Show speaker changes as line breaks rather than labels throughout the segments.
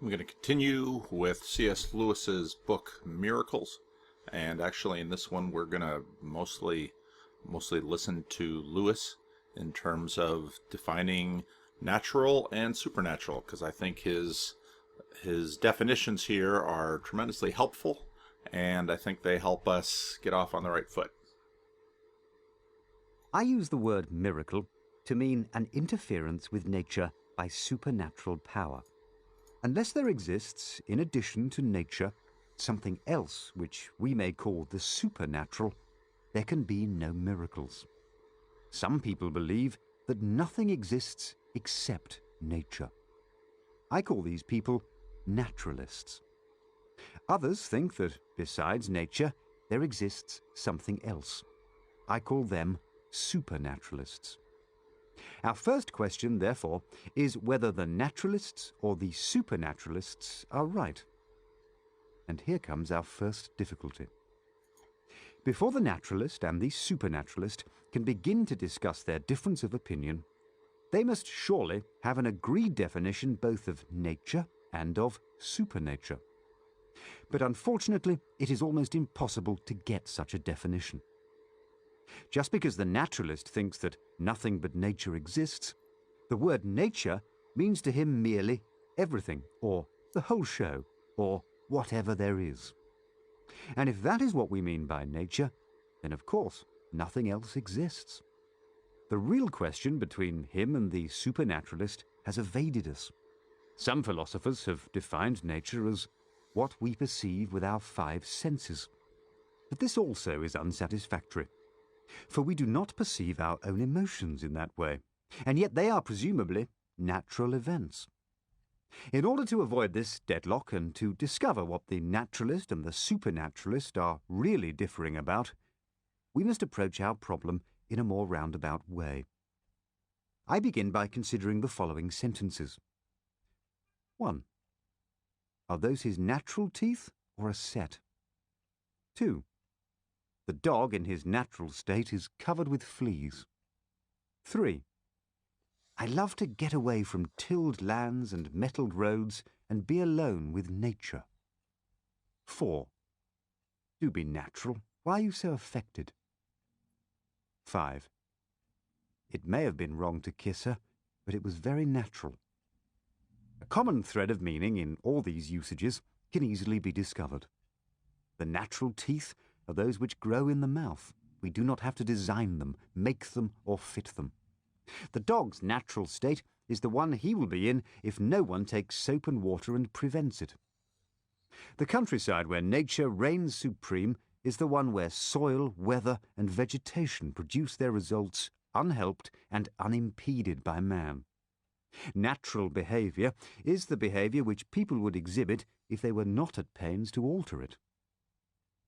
I'm going to continue with C.S. Lewis's book Miracles, and actually in this one we're going to mostly listen to Lewis in terms of defining natural and supernatural, because I think his definitions here are tremendously helpful, and I think they help us get off on the right foot.
I use the word miracle to mean an interference with nature by supernatural power. Unless there exists, in addition to nature, something else which we may call the supernatural, there can be no miracles. Some people believe that nothing exists except nature. I call these people naturalists. Others think that besides nature, there exists something else. I call them supernaturalists. Our first question, therefore, is whether the naturalists or the supernaturalists are right. And here comes our first difficulty. Before the naturalist and the supernaturalist can begin to discuss their difference of opinion, they must surely have an agreed definition both of nature and of supernature. But unfortunately, it is almost impossible to get such a definition. Just because the naturalist thinks that nothing but nature exists, the word nature means to him merely everything, or the whole show, or whatever there is. And if that is what we mean by nature, then of course nothing else exists. The real question between him and the supernaturalist has evaded us. Some philosophers have defined nature as what we perceive with our five senses. But this also is unsatisfactory. For we do not perceive our own emotions in that way, and yet they are presumably natural events. In order to avoid this deadlock and to discover what the naturalist and the supernaturalist are really differing about, we must approach our problem in a more roundabout way. I begin by considering the following sentences. 1. Are those his natural teeth or a set? 2. The dog in his natural state is covered with fleas. 3. I love to get away from tilled lands and metalled roads and be alone with nature. 4. Do be natural. Why are you so affected? 5. It may have been wrong to kiss her, but it was very natural. A common thread of meaning in all these usages can easily be discovered. The natural teeth are those which grow in the mouth. We do not have to design them, make them, or fit them. The dog's natural state is the one he will be in if no one takes soap and water and prevents it. The countryside where nature reigns supreme is the one where soil, weather, and vegetation produce their results unhelped and unimpeded by man. Natural behavior is the behavior which people would exhibit if they were not at pains to alter it.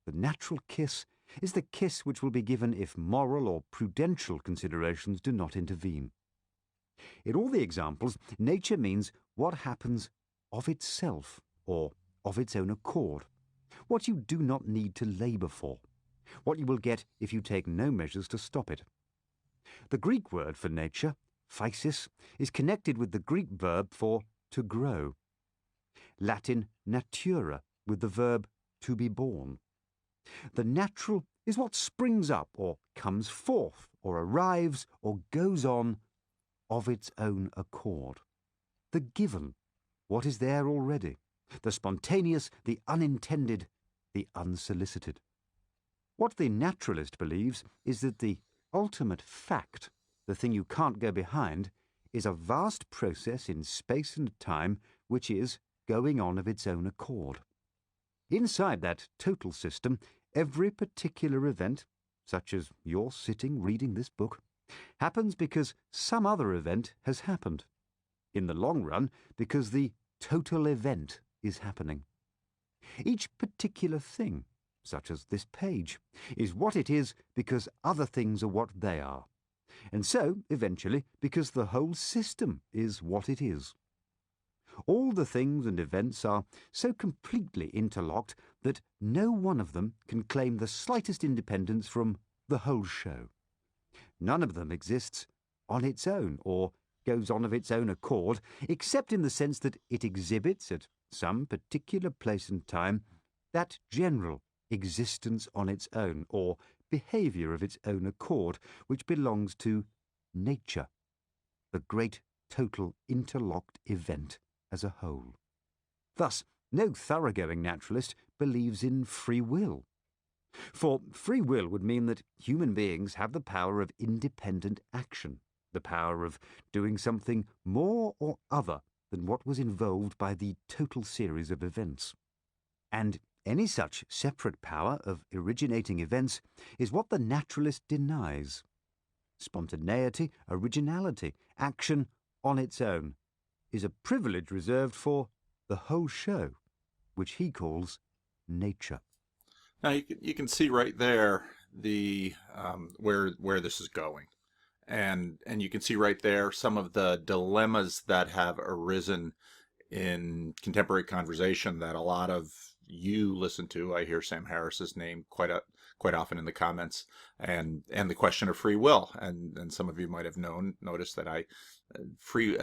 The natural kiss is the kiss which will be given if moral or prudential considerations do not intervene. In all the examples, nature means what happens of itself, or of its own accord, what you do not need to labour for, what you will get if you take no measures to stop it. The Greek word for nature, physis, is connected with the Greek verb for to grow. Latin natura, with the verb to be born. The natural is what springs up or comes forth or arrives or goes on of its own accord. The given, what is there already. The spontaneous, the unintended, the unsolicited. What the naturalist believes is that the ultimate fact, the thing you can't go behind, is a vast process in space and time which is going on of its own accord. Inside that total system, every particular event, such as your sitting reading this book, happens because some other event has happened. In the long run, because the total event is happening. Each particular thing, such as this page, is what it is because other things are what they are. And so, eventually, because the whole system is what it is. All the things and events are so completely interlocked that no one of them can claim the slightest independence from the whole show. None of them exists on its own or goes on of its own accord, except in the sense that it exhibits at some particular place and time that general existence on its own, or behaviour of its own accord, which belongs to nature, the great total interlocked event as a whole. Thus, no thoroughgoing naturalist believes in free will. For free will would mean that human beings have the power of independent action, the power of doing something more or other than what was involved by the total series of events. And any such separate power of originating events is what the naturalist denies. Spontaneity, originality, action on its own is a privilege reserved for the whole show, which he calls nature.
Now you can see right there the where this is going, and you can see right there some of the dilemmas that have arisen in contemporary conversation that a lot of you listen to. I hear Sam Harris's name quite often in the comments, and the question of free will, and some of you might have noticed that I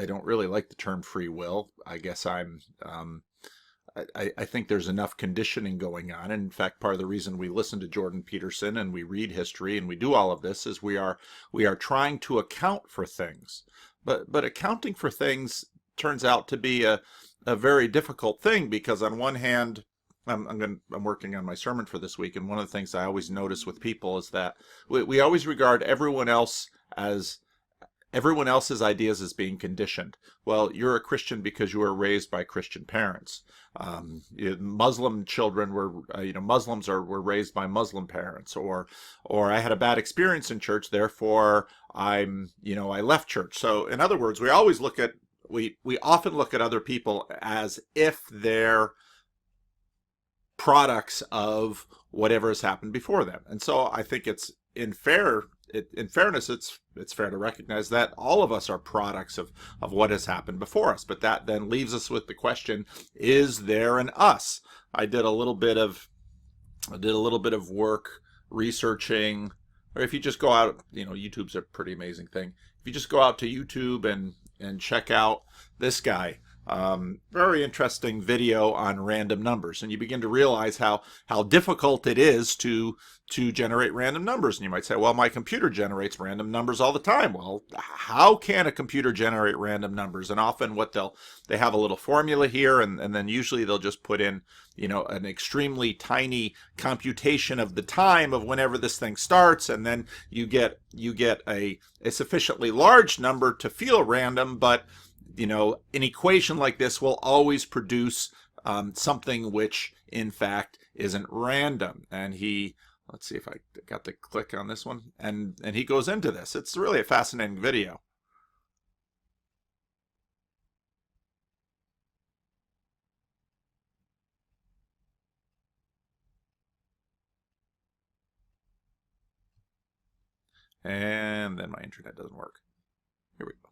don't really like the term free will. I guess I think there's enough conditioning going on. And in fact, part of the reason we listen to Jordan Peterson and we read history and we do all of this is we are trying to account for things. But accounting for things turns out to be a very difficult thing, because on one hand, I'm working on my sermon for this week, and one of the things I always notice with people is that we always regard everyone else's ideas as being conditioned. Well, you're a Christian because you were raised by Christian parents. Muslim children Muslims were raised by Muslim parents, or I had a bad experience in church, therefore I left church. So in other words, we often look at other people as if they're products of whatever has happened before them. And so I think it's in fairness, it's fair to recognize that all of us are products of what has happened before us. But that then leaves us with the question: is there an us? I did a little bit of work researching, or if you just go out, YouTube's a pretty amazing thing. If you just go out to YouTube and check out this guy. Very interesting video on random numbers, and you begin to realize how difficult it is to generate random numbers. And you might say, well, my computer generates random numbers all the time. Well, how can a computer generate random numbers? And often they have a little formula here, and then usually they'll just put in an extremely tiny computation of the time of whenever this thing starts, and then you get a sufficiently large number to feel random, but an equation like this will always produce something which, in fact, isn't random. And let's see if I got the click on this one. And he goes into this. It's really a fascinating video. And then my internet doesn't work. Here we go.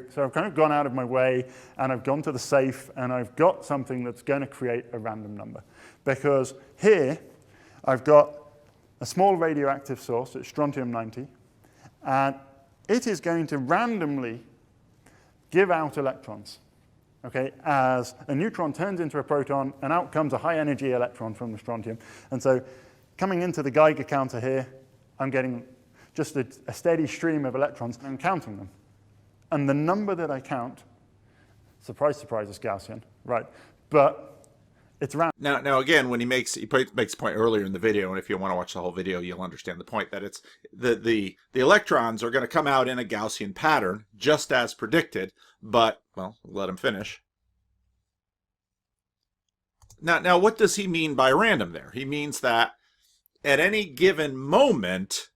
So I've kind of gone out of my way, and I've gone to the safe, and I've got something that's going to create a random number. Because here, I've got a small radioactive source, it's strontium-90, and it is going to randomly give out electrons. Okay, as a neutron turns into a proton, and out comes a high-energy electron from the strontium. And so coming into the Geiger counter here, I'm getting just a steady stream of electrons, and I'm counting them. And the number that I count, surprise, surprise, is Gaussian, right? But it's around.
Now again, when he makes a point earlier in the video, and if you want to watch the whole video, you'll understand the point that it's the electrons are going to come out in a Gaussian pattern, just as predicted. But well, let him finish. Now, what does he mean by random there? He means that at any given moment,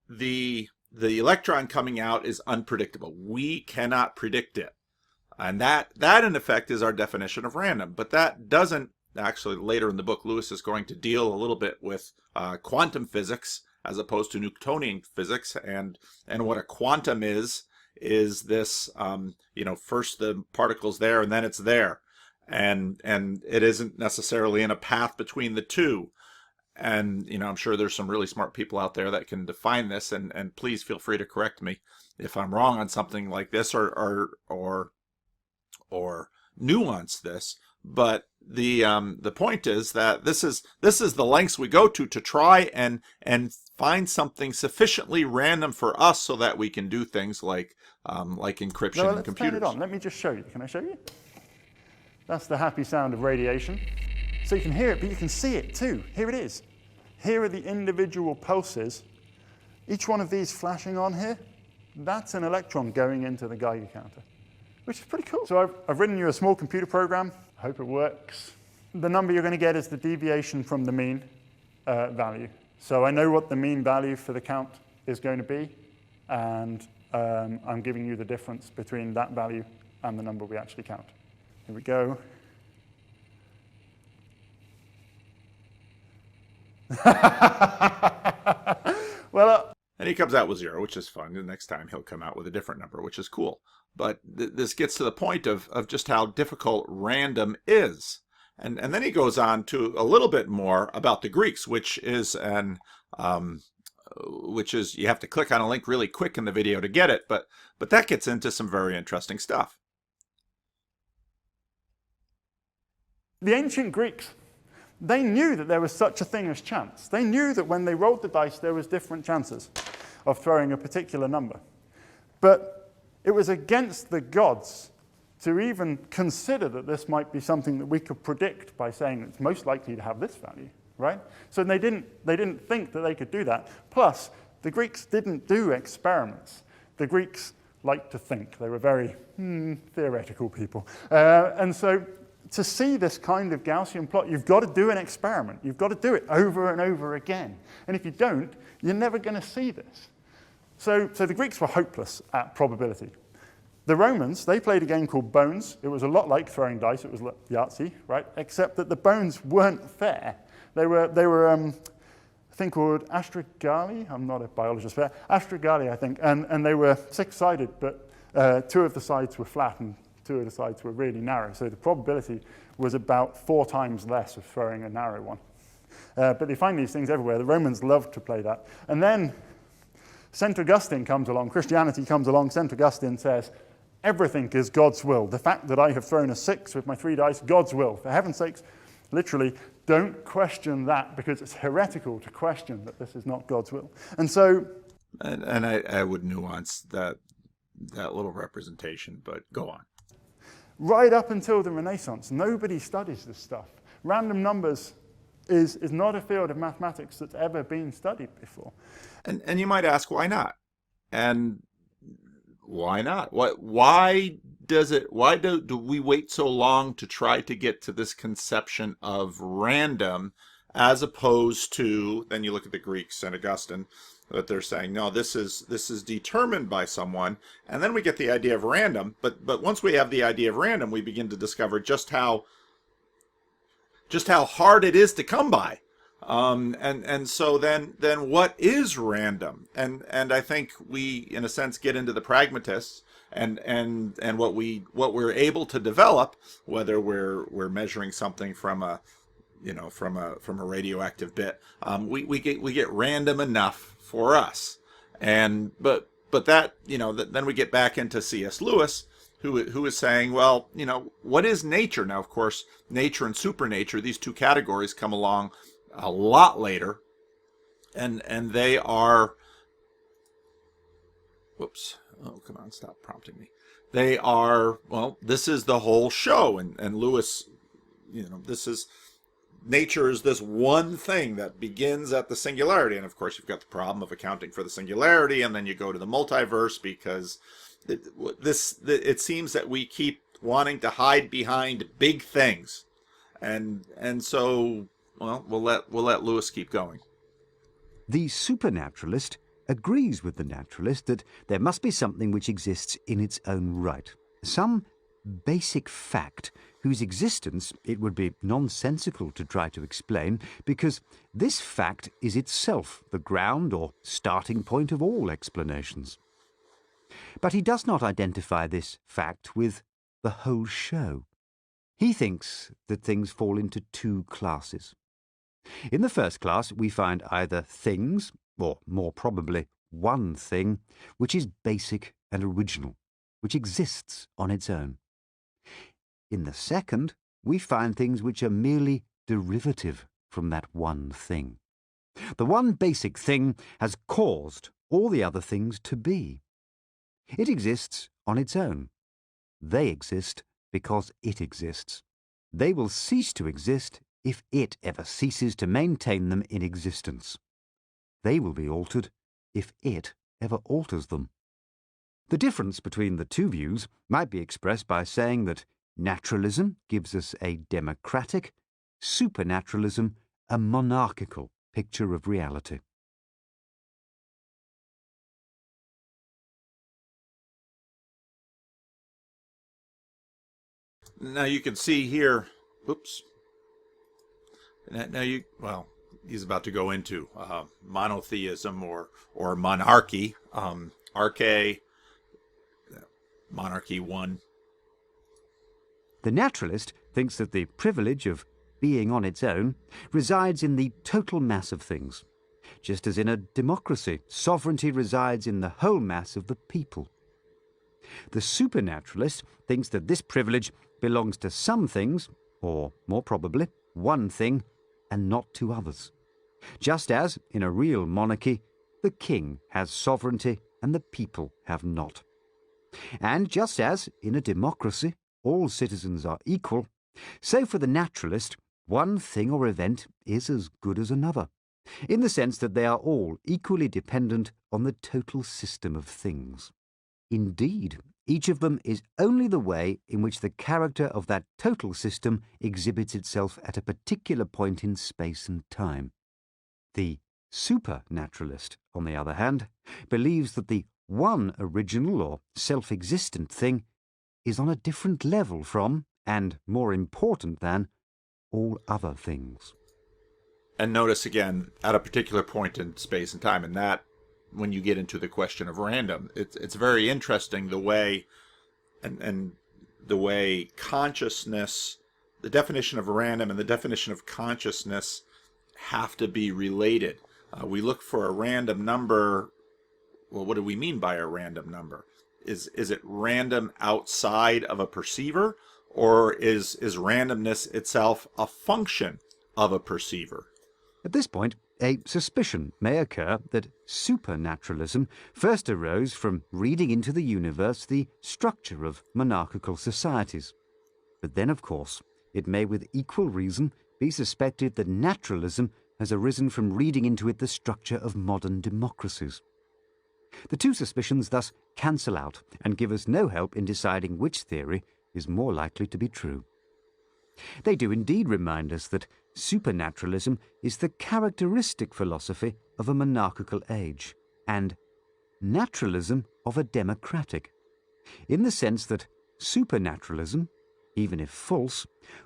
the electron coming out is unpredictable. We cannot predict it. And that in effect is our definition of random. But that doesn't actually, later in the book, Lewis is going to deal a little bit with quantum physics as opposed to Newtonian physics. And what a quantum is this, first the particle's there and then it's there. and it isn't necessarily in a path between the two. And I'm sure there's some really smart people out there that can define this, and please feel free to correct me if I'm wrong on something like this, or nuance this. But the point is that this is the lengths we go to try and find something sufficiently random for us so that we can do things like encryption
No,
in
let's
computers.
turn it on. Let me just show you. Can I show you? That's the happy sound of radiation. So you can hear it, but you can see it too. Here it is. Here are the individual pulses. Each one of these flashing on here, that's an electron going into the Geiger counter, which is pretty cool. So I've written you a small computer program. I hope it works. The number you're going to get is the deviation from the mean value. So I know what the mean value for the count is going to be, and I'm giving you the difference between that value and the number we actually count. Here we go. Well,
and he comes out with 0, which is fun. The next time he'll come out with a different number, which is cool. But this gets to the point of just how difficult random is. And then he goes on to a little bit more about the Greeks, which is you have to click on a link really quick in the video to get it. But that gets into some very interesting stuff.
the ancient Greeks, they knew that there was such a thing as chance. They knew that when they rolled the dice, there was different chances of throwing a particular number. But it was against the gods to even consider that this might be something that we could predict by saying it's most likely to have this value, right? So they didn't think that they could do that. Plus, the Greeks didn't do experiments. The Greeks liked to think. They were very theoretical people. And so to see this kind of Gaussian plot, you've got to do an experiment. You've got to do it over and over again. And if you don't, you're never going to see this. So the Greeks were hopeless at probability. The Romans, they played a game called Bones. It was a lot like throwing dice. It was Yahtzee, right? Except that the bones weren't fair. They were a thing called astragali. I'm not a biologist fair. Astragali, I think. And they were six-sided, but two of the sides were flat and two of the sides were really narrow. So the probability was about 4 times less of throwing a narrow one. But they find these things everywhere. The Romans loved to play that. And then St. Augustine comes along, Christianity comes along, St. Augustine says, everything is God's will. The fact that I have thrown a 6 with my 3 dice, God's will. For heaven's sakes, literally, don't question that, because it's heretical to question that this is not God's will. And so...
And I would nuance that little representation, but go on.
Right up until the Renaissance, nobody studies this stuff. Random numbers is not a field of mathematics that's ever been studied before.
And you might ask, why not? And why not? Why do we wait so long to try to get to this conception of random, as opposed to, then you look at the Greeks and Augustine, that they're saying, no, this is determined by someone, and then we get the idea of random. But once we have the idea of random, we begin to discover just how hard it is to come by. And so then what is random? And I think we, in a sense, get into the pragmatists and what we're able to develop, whether we're measuring something from a radioactive bit, we get random enough for us. And but that, then we get back into C.S. Lewis, who is saying, well, what is nature? Now, of course, nature and supernature, these two categories come along a lot later, and they are, whoops, oh, come on, stop prompting me. They are, well, this is the whole show, and Lewis, nature is this one thing that begins at the singularity, and of course you've got the problem of accounting for the singularity, and then you go to the multiverse, because it seems that we keep wanting to hide behind big things, and so, well, we'll let Lewis keep going.
The supernaturalist agrees with the naturalist that there must be something which exists in its own right, some basic fact whose existence it would be nonsensical to try to explain, because this fact is itself the ground or starting point of all explanations. But he does not identify this fact with the whole show. He thinks that things fall into two classes. In the first class, we find either things, or more probably one thing, which is basic and original, which exists on its own. In the second, we find things which are merely derivative from that one thing. The one basic thing has caused all the other things to be. It exists on its own. They exist because it exists. They will cease to exist if it ever ceases to maintain them in existence. They will be altered if it ever alters them. The difference between the two views might be expressed by saying that naturalism gives us a democratic, supernaturalism a monarchical picture of reality.
Now you can see here, oops. Well, he's about to go into monotheism or monarchy, arche, monarchy 1.
The naturalist thinks that the privilege of being on its own resides in the total mass of things, just as in a democracy, sovereignty resides in the whole mass of the people. The supernaturalist thinks that this privilege belongs to some things, or more probably, one thing, and not to others. Just as, in a real monarchy, the king has sovereignty and the people have not. And just as, in a democracy, all citizens are equal, so for the naturalist, one thing or event is as good as another, in the sense that they are all equally dependent on the total system of things. Indeed, each of them is only the way in which the character of that total system exhibits itself at a particular point in space and time. The supernaturalist, on the other hand, believes that the one original or self-existent thing is on a different level from, and more important than, all other things.
And notice again, at a particular point in space and time, and that when you get into the question of random, it's very interesting the way and the way consciousness, the definition of random and the definition of consciousness have to be related. We look for a random number. Well, what do we mean by a random number? Is it random outside of a perceiver, or is randomness itself a function of a perceiver?
At this point, a suspicion may occur that supernaturalism first arose from reading into the universe the structure of monarchical societies. But then, of course, it may with equal reason be suspected that naturalism has arisen from reading into it the structure of modern democracies. The two suspicions thus cancel out and give us no help in deciding which theory is more likely to be true. They do indeed remind us that supernaturalism is the characteristic philosophy of a monarchical age, and naturalism of a democratic, in the sense that supernaturalism, even if false,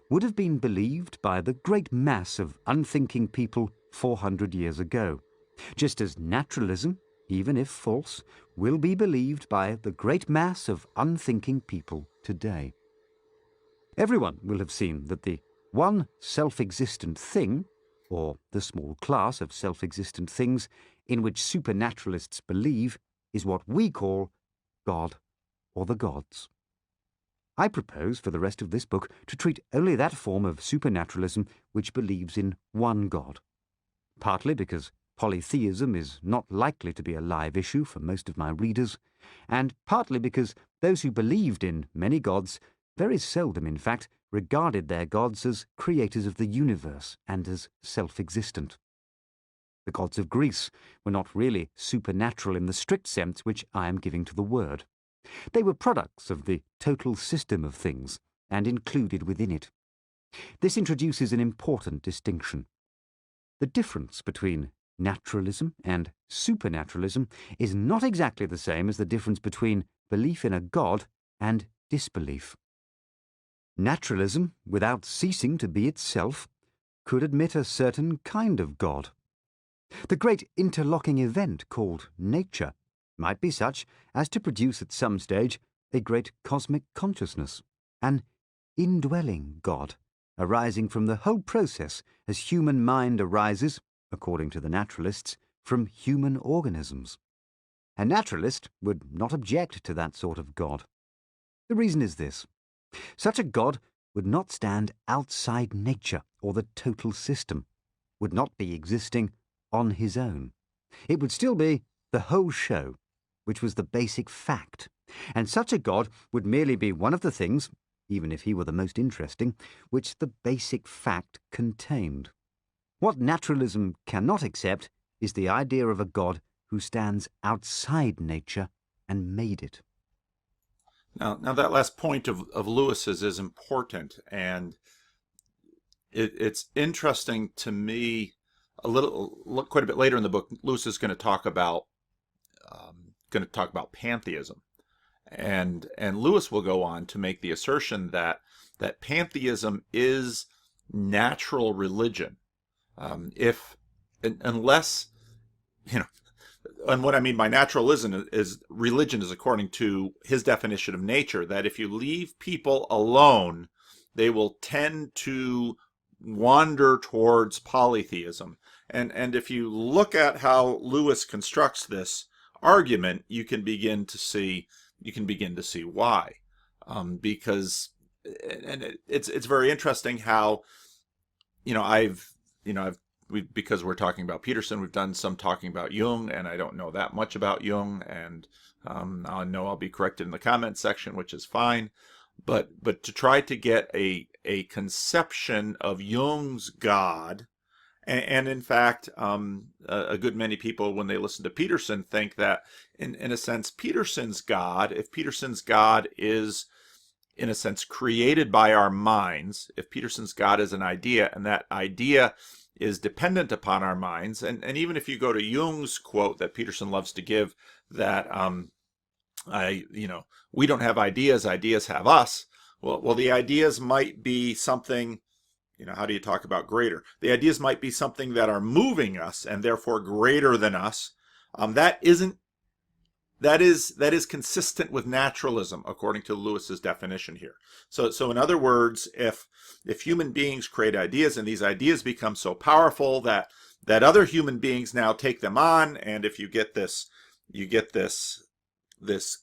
would have been believed by the great mass of unthinking people 400 years ago, just as naturalism, even if false, will be believed by the great mass of unthinking people today. Everyone will have seen that the one self-existent thing, or the small class of self-existent things in which supernaturalists believe, is what we call God or the gods. I propose for the rest of this book to treat only that form of supernaturalism which believes in one God, partly because polytheism is not likely to be a live issue for most of my readers, and partly because those who believed in many gods very seldom, in fact, regarded their gods as creators of the universe and as self-existent. The gods of Greece were not really supernatural in the strict sense which I am giving to the word. They were products of the total system of things, and included within it. This introduces an important distinction. The difference between naturalism and supernaturalism is not exactly the same as the difference between belief in a god and disbelief. Naturalism, without ceasing to be itself, could admit a certain kind of God. The great interlocking event called nature might be such as to produce at some stage a great cosmic consciousness, an indwelling God, arising from the whole process as human mind arises, according to the naturalists, from human organisms. A naturalist would not object to that sort of God. The reason is this. Such a God would not stand outside nature or the total system, would not be existing on his own. It would still be the whole show, which was the basic fact, and such a God would merely be one of the things, even if he were the most interesting, which the basic fact contained. What naturalism cannot accept is the idea of a God who stands outside nature and made it.
Now that last point of Lewis's is important, and it's interesting to me. Quite a bit later in the book, Lewis is going to talk about pantheism, and Lewis will go on to make the assertion that pantheism is natural religion, unless and what I mean by naturalism is religion is according to his definition of nature, that if you leave people alone, they will tend to wander towards polytheism. And if you look at how Lewis constructs this argument, you can begin to see why. Because it's very interesting how because we're talking about Peterson, we've done some talking about Jung, and I don't know that much about Jung, and I know I'll be corrected in the comments section, which is fine. But to try to get a conception of Jung's God, and in fact, a good many people, when they listen to Peterson, think that in a sense, Peterson's God, if Peterson's God is in a sense created by our minds, if Peterson's God is an idea, and that idea is dependent upon our minds, and even if you go to Jung's quote that Peterson loves to give, that we don't have ideas, ideas have us. Well, the ideas might be something, how do you talk about greater? The ideas might be something that are moving us and therefore greater than us. That is consistent with naturalism, according to Lewis's definition here. So in other words, if human beings create ideas and these ideas become so powerful that other human beings now take them on, and if you get this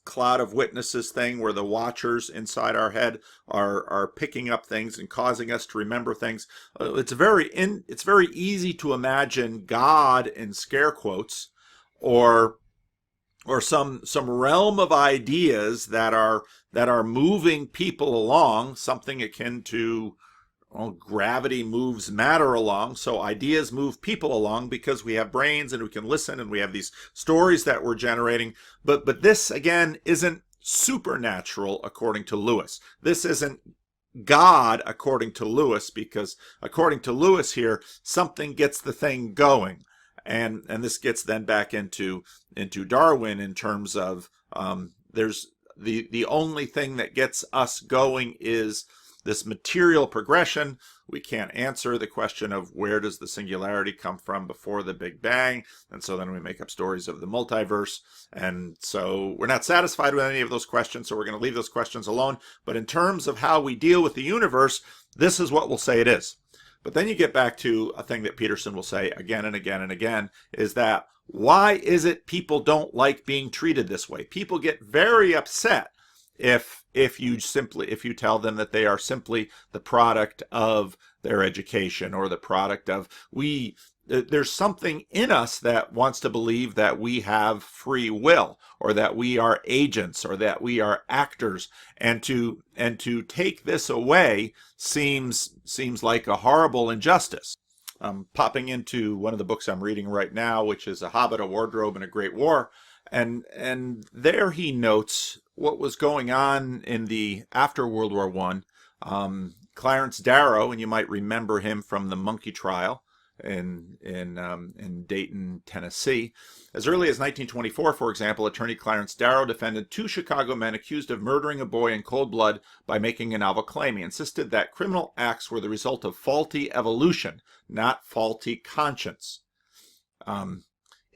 cloud of witnesses thing where the watchers inside our head are picking up things and causing us to remember things, it's very easy to imagine God in scare quotes, or some realm of ideas that are moving people along, something akin to gravity moves matter along. So ideas move people along because we have brains and we can listen and we have these stories that we're generating. But this again isn't supernatural according to Lewis. This isn't God according to Lewis, because according to Lewis here, something gets the thing going. And this gets then back into Darwin in terms of there's the only thing that gets us going is this material progression. We can't answer the question of where does the singularity come from before the Big Bang, and so then we make up stories of the multiverse, and so we're not satisfied with any of those questions, so we're going to leave those questions alone. But in terms of how we deal with the universe, this is what we'll say it is. But then you get back to a thing that Peterson will say again and again and again, is that why is it people don't like being treated this way? People get very upset if you tell them that they are simply the product of their education, or the product of there's something in us that wants to believe that we have free will, or that we are agents, or that we are actors, and to take this away seems like a horrible injustice. Popping into one of the books I'm reading right now, which is A Hobbit, a Wardrobe, and a Great War, and there he notes what was going on in the after World War I. Clarence Darrow, and you might remember him from the monkey trial in Dayton, Tennessee. As early as 1924, for example, attorney Clarence Darrow defended 2 Chicago men accused of murdering a boy in cold blood by making a novel claim. He insisted that criminal acts were the result of faulty evolution, not faulty conscience.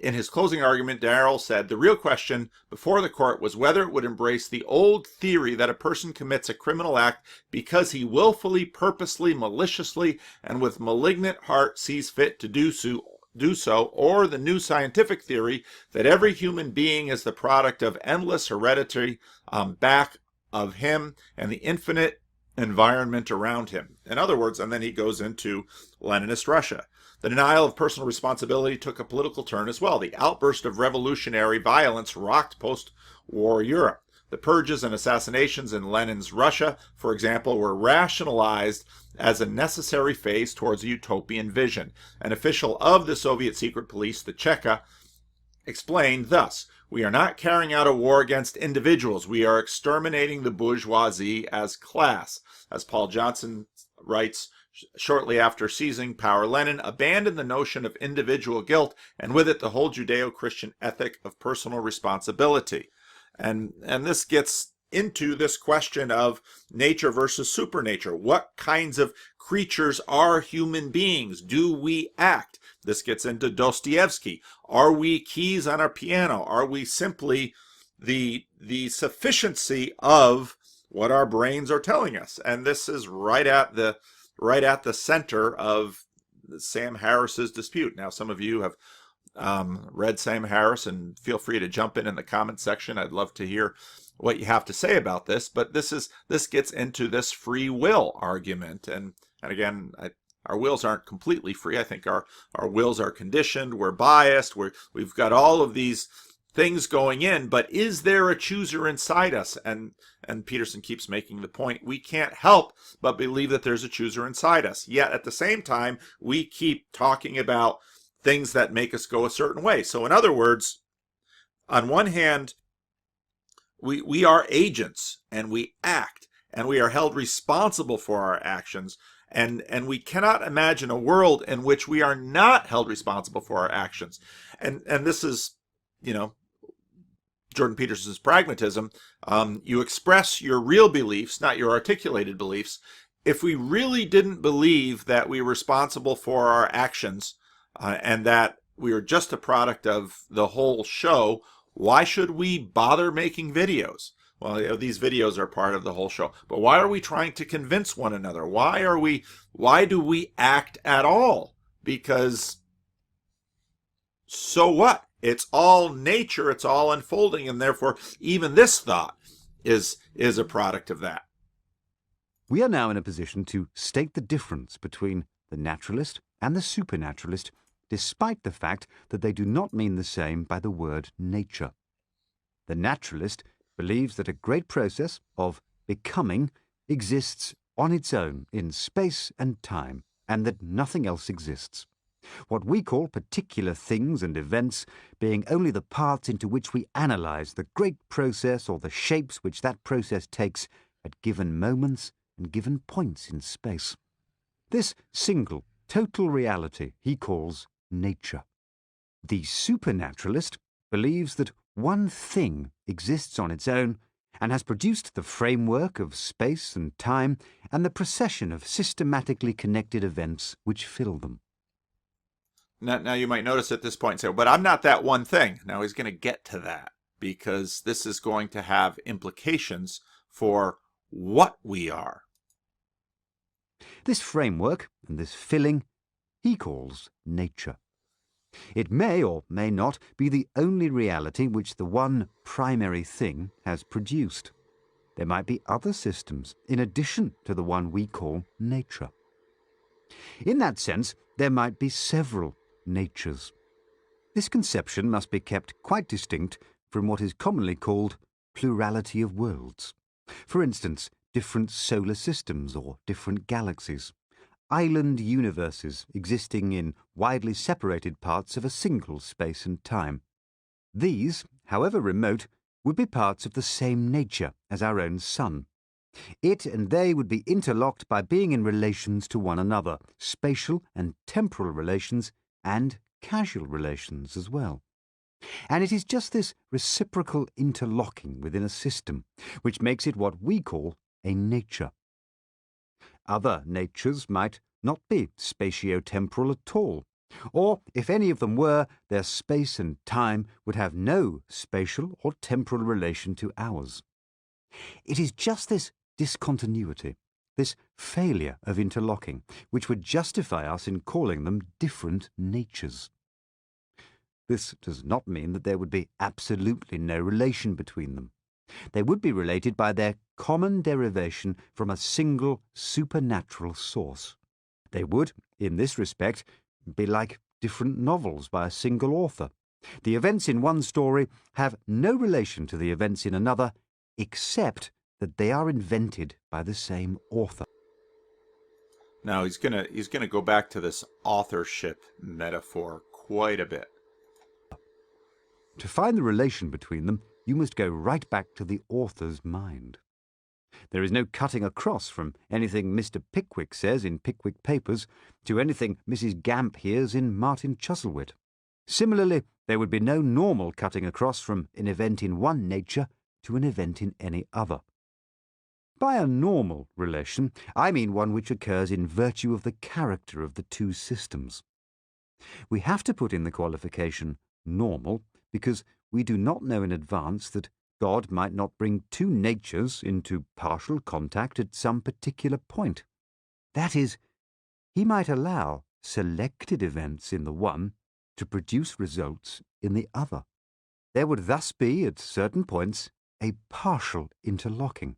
In his closing argument, Darrell said the real question before the court was whether it would embrace the old theory that a person commits a criminal act because he willfully, purposely, maliciously, and with malignant heart sees fit to do so, or the new scientific theory that every human being is the product of endless heredity back of him and the infinite environment around him. In other words, and then he goes into Leninist Russia. The denial of personal responsibility took a political turn as well. The outburst of revolutionary violence rocked post-war Europe. The purges and assassinations in Lenin's Russia, for example, were rationalized as a necessary phase towards a utopian vision. An official of the Soviet secret police, the Cheka, explained thus: "We are not carrying out a war against individuals. We are exterminating the bourgeoisie as class." As Paul Johnson writes, shortly after seizing power, Lenin abandoned the notion of individual guilt, and with it the whole Judeo-Christian ethic of personal responsibility. And this gets into this question of nature versus supernature. What kinds of creatures are human beings? Do we act? This gets into Dostoevsky. Are we keys on our piano? Are we simply the sufficiency of what our brains are telling us? And this is right at the center of Sam Harris's dispute. Now, some of you have read Sam Harris, and feel free to jump in the comment section. I'd love to hear what you have to say about this. But this gets into this free will argument, and again, our wills aren't completely free. I think our wills are conditioned. We're biased. We've got all of these things going in, but is there a chooser inside us? And Peterson keeps making the point, we can't help but believe that there's a chooser inside us. Yet at the same time, we keep talking about things that make us go a certain way. So in other words, on one hand, we are agents and we act and we are held responsible for our actions. And we cannot imagine a world in which we are not held responsible for our actions. And this is, Jordan Peterson's pragmatism. You express your real beliefs, not your articulated beliefs. If we really didn't believe that we were responsible for our actions and that we were just a product of the whole show, why should we bother making videos? Well, these videos are part of the whole show. But why are we trying to convince one another? Why do we act at all? Because so what? It's all nature, it's all unfolding, and therefore even this thought is a product of that.
We are now in a position to state the difference between the naturalist and the supernaturalist, despite the fact that they do not mean the same by the word nature. The naturalist believes that a great process of becoming exists on its own in space and time, and that nothing else exists. What we call particular things and events being only the parts into which we analyze the great process or the shapes which that process takes at given moments and given points in space. This single, total reality he calls nature. The supernaturalist believes that one thing exists on its own and has produced the framework of space and time and the procession of systematically connected events which fill them.
Now you might notice at this point and say, but I'm not that one thing. Now he's going to get to that because this is going to have implications for what we are.
This framework and this filling he calls nature. It may or may not be the only reality which the one primary thing has produced. There might be other systems in addition to the one we call nature. In that sense, there might be several natures. This conception must be kept quite distinct from what is commonly called plurality of worlds. For instance, different solar systems or different galaxies. Island universes existing in widely separated parts of a single space and time. These, however remote, would be parts of the same nature as our own sun. It and they would be interlocked by being in relations to one another, spatial and temporal relations and causal relations as well. And it is just this reciprocal interlocking within a system which makes it what we call a nature. Other natures might not be spatio-temporal at all. Or, if any of them were, their space and time would have no spatial or temporal relation to ours. It is just this discontinuity, this failure of interlocking, which would justify us in calling them different natures. This does not mean that there would be absolutely no relation between them. They would be related by their common derivation from a single supernatural source. They would, in this respect, be like different novels by a single author. The events in one story have no relation to the events in another, except that they are invented by the same author.
Now he's gonna go back to this authorship metaphor quite a bit.
To find the relation between them, you must go right back to the author's mind. There is no cutting across from anything Mr. Pickwick says in Pickwick Papers to anything Mrs. Gamp hears in Martin Chuzzlewit. Similarly, there would be no normal cutting across from an event in one nature to an event in any other. By a normal relation, I mean one which occurs in virtue of the character of the two systems. We have to put in the qualification normal because we do not know in advance that God might not bring two natures into partial contact at some particular point. That is, he might allow selected events in the one to produce results in the other. There would thus be, at certain points, a partial interlocking.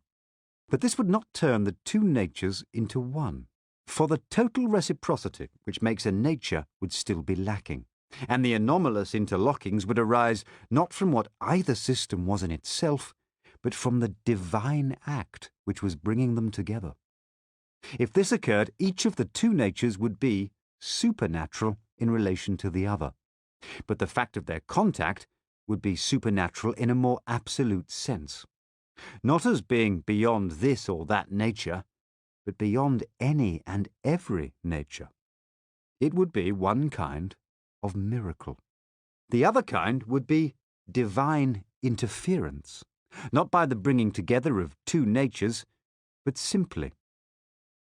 But this would not turn the two natures into one, for the total reciprocity which makes a nature would still be lacking, and the anomalous interlockings would arise not from what either system was in itself, but from the divine act which was bringing them together. If this occurred, each of the two natures would be supernatural in relation to the other, but the fact of their contact would be supernatural in a more absolute sense, not as being beyond this or that nature, but beyond any and every nature. It would be one kind of miracle. The other kind would be divine interference, not by the bringing together of two natures, but simply.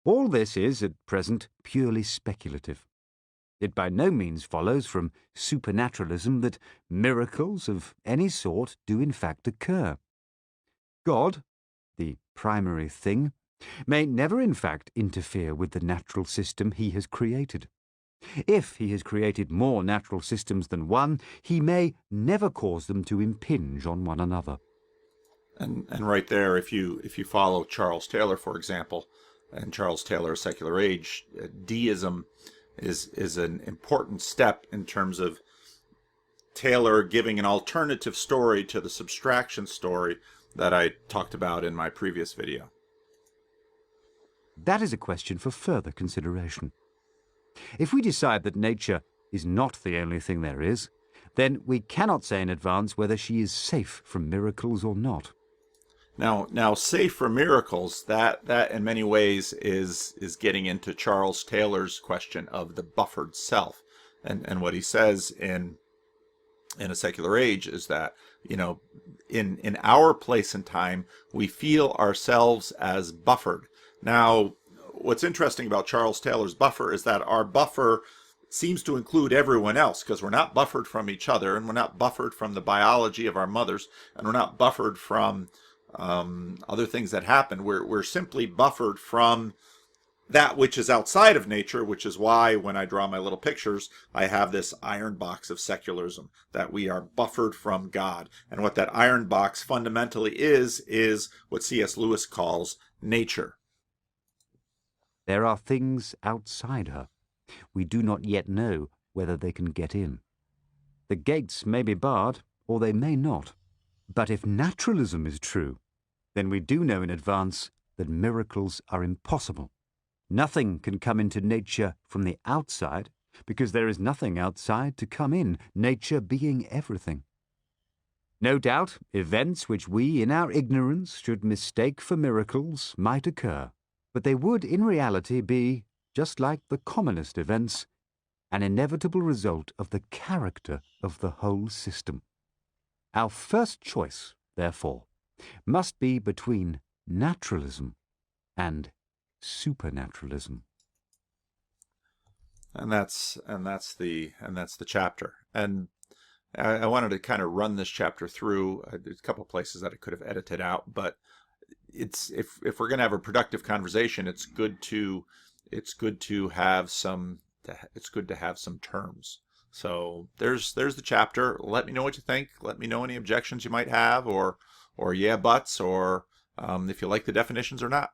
All this is, at present, purely speculative. It by no means follows from supernaturalism that miracles of any sort do in fact occur. God, the primary thing, may never in fact interfere with the natural system he has created. If he has created more natural systems than one, he may never cause them to impinge on one another.
And right there, if you follow Charles Taylor, for example, and Charles Taylor, A Secular Age, deism is an important step in terms of Taylor giving an alternative story to the subtraction story that I talked about in my previous video.
That is a question for further consideration. If we decide that nature is not the only thing there is, then we cannot say in advance whether she is safe from miracles or not.
Now, safe for miracles, that in many ways is getting into Charles Taylor's question of the buffered self, and what he says in A Secular Age is that, you know, in our place and time, we feel ourselves as buffered. Now, what's interesting about Charles Taylor's buffer is that our buffer seems to include everyone else, because we're not buffered from each other, and we're not buffered from the biology of our mothers, and we're not buffered from other things that happen. We're simply buffered from that which is outside of nature, which is why when I draw my little pictures, I have this iron box of secularism, that we are buffered from God. And what that iron box fundamentally is what C.S. Lewis calls nature.
There are things outside her. We do not yet know whether they can get in. The gates may be barred, or they may not. But if naturalism is true, then we do know in advance that miracles are impossible. Nothing can come into nature from the outside, because there is nothing outside to come in, nature being everything. No doubt, events which we, in our ignorance, should mistake for miracles might occur, but they would in reality be, just like the commonest events, an inevitable result of the character of the whole system. Our first choice, therefore, must be between naturalism and supernaturalism.
And that's the chapter. And I wanted to kind of run this chapter through. There's a couple places that I could have edited out, but if we're going to have a productive conversation, it's good to have some terms. So there's the chapter. Let me know what you think. Let me know any objections you might have, or yeah buts, or if you like the definitions or not.